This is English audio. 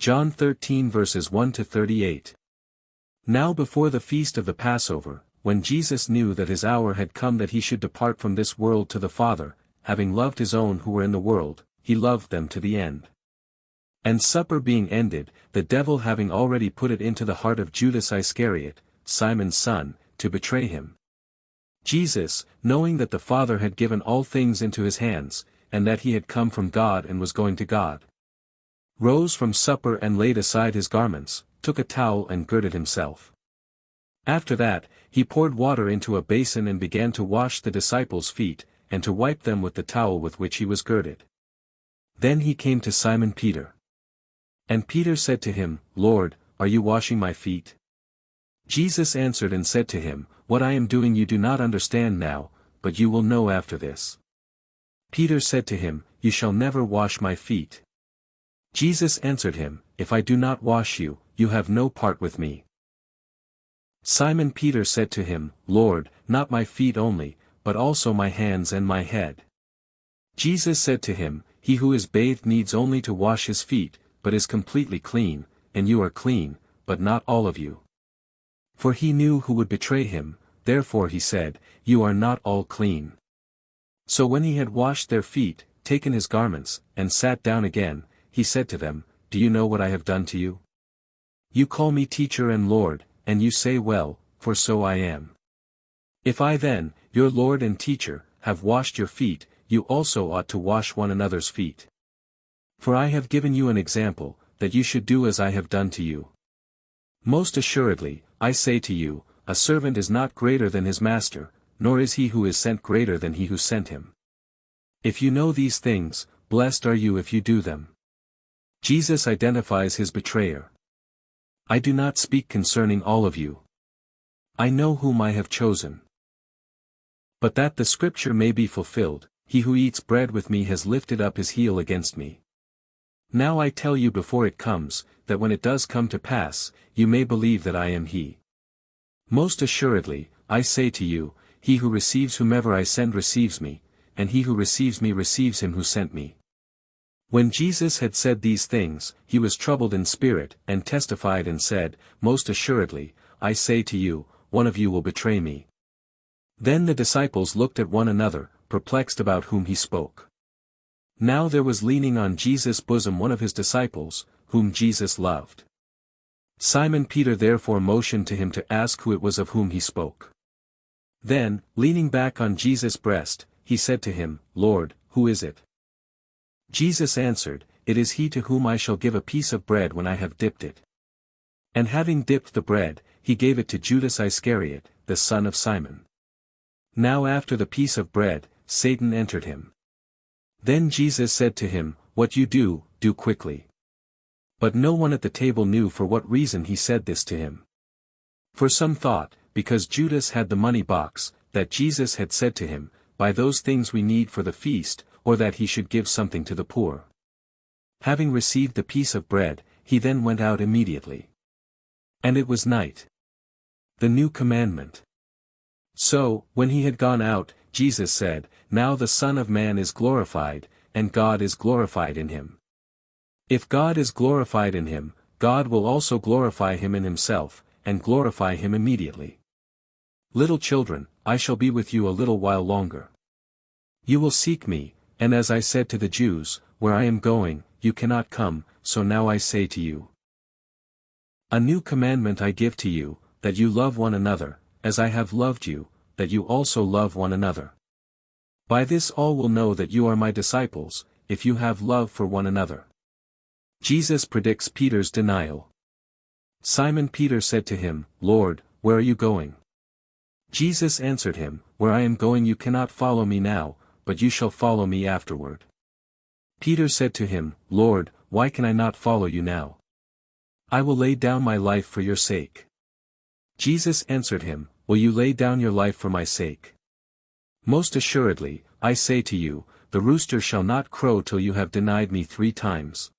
John 13 verses 1-38. Now before the feast of the Passover, when Jesus knew that his hour had come that he should depart from this world to the Father, having loved his own who were in the world, he loved them to the end. And supper being ended, the devil having already put it into the heart of Judas Iscariot, Simon's son, to betray him. Jesus, knowing that the Father had given all things into his hands, and that he had come from God and was going to God, rose from supper and laid aside his garments, took a towel and girded himself. After that, he poured water into a basin and began to wash the disciples' feet, and to wipe them with the towel with which he was girded. Then he came to Simon Peter. And Peter said to him, Lord, are you washing my feet? Jesus answered and said to him, What I am doing you do not understand now, but you will know after this. Peter said to him, You shall never wash my feet. Jesus answered him, If I do not wash you, you have no part with me. Simon Peter said to him, Lord, not my feet only, but also my hands and my head. Jesus said to him, He who is bathed needs only to wash his feet, but is completely clean, and you are clean, but not all of you. For he knew who would betray him, therefore he said, You are not all clean. So when he had washed their feet, taken his garments, and sat down again, he said to them, Do you know what I have done to you? You call me teacher and Lord, and you say well, for so I am. If I then, your Lord and teacher, have washed your feet, you also ought to wash one another's feet. For I have given you an example, that you should do as I have done to you. Most assuredly, I say to you, a servant is not greater than his master, nor is he who is sent greater than he who sent him. If you know these things, blessed are you if you do them. Jesus identifies his betrayer. I do not speak concerning all of you. I know whom I have chosen. But that the scripture may be fulfilled, he who eats bread with me has lifted up his heel against me. Now I tell you before it comes, that when it does come to pass, you may believe that I am he. Most assuredly, I say to you, he who receives whomever I send receives me, and he who receives me receives him who sent me. When Jesus had said these things, he was troubled in spirit, and testified and said, Most assuredly, I say to you, one of you will betray me. Then the disciples looked at one another, perplexed about whom he spoke. Now there was leaning on Jesus' bosom one of his disciples, whom Jesus loved. Simon Peter therefore motioned to him to ask who it was of whom he spoke. Then, leaning back on Jesus' breast, he said to him, Lord, who is it? Jesus answered, It is he to whom I shall give a piece of bread when I have dipped it. And having dipped the bread, he gave it to Judas Iscariot, the son of Simon. Now after the piece of bread, Satan entered him. Then Jesus said to him, What you do, do quickly. But no one at the table knew for what reason he said this to him. For some thought, because Judas had the money box, that Jesus had said to him, Buy those things we need for the feast, or that he should give something to the poor. Having received the piece of bread, he then went out immediately. And it was night. The new commandment. So, when he had gone out, Jesus said, Now the Son of Man is glorified, and God is glorified in him. If God is glorified in him, God will also glorify him in himself, and glorify him immediately. Little children, I shall be with you a little while longer. You will seek me, and as I said to the Jews, Where I am going, you cannot come, so now I say to you. A new commandment I give to you, that you love one another, as I have loved you, that you also love one another. By this all will know that you are my disciples, if you have love for one another. Jesus predicts Peter's denial. Simon Peter said to him, Lord, where are you going? Jesus answered him, Where I am going you cannot follow me now, but you shall follow me afterward. Peter said to him, Lord, why can I not follow you now? I will lay down my life for your sake. Jesus answered him, Will you lay down your life for my sake? Most assuredly, I say to you, the rooster shall not crow till you have denied me 3 times.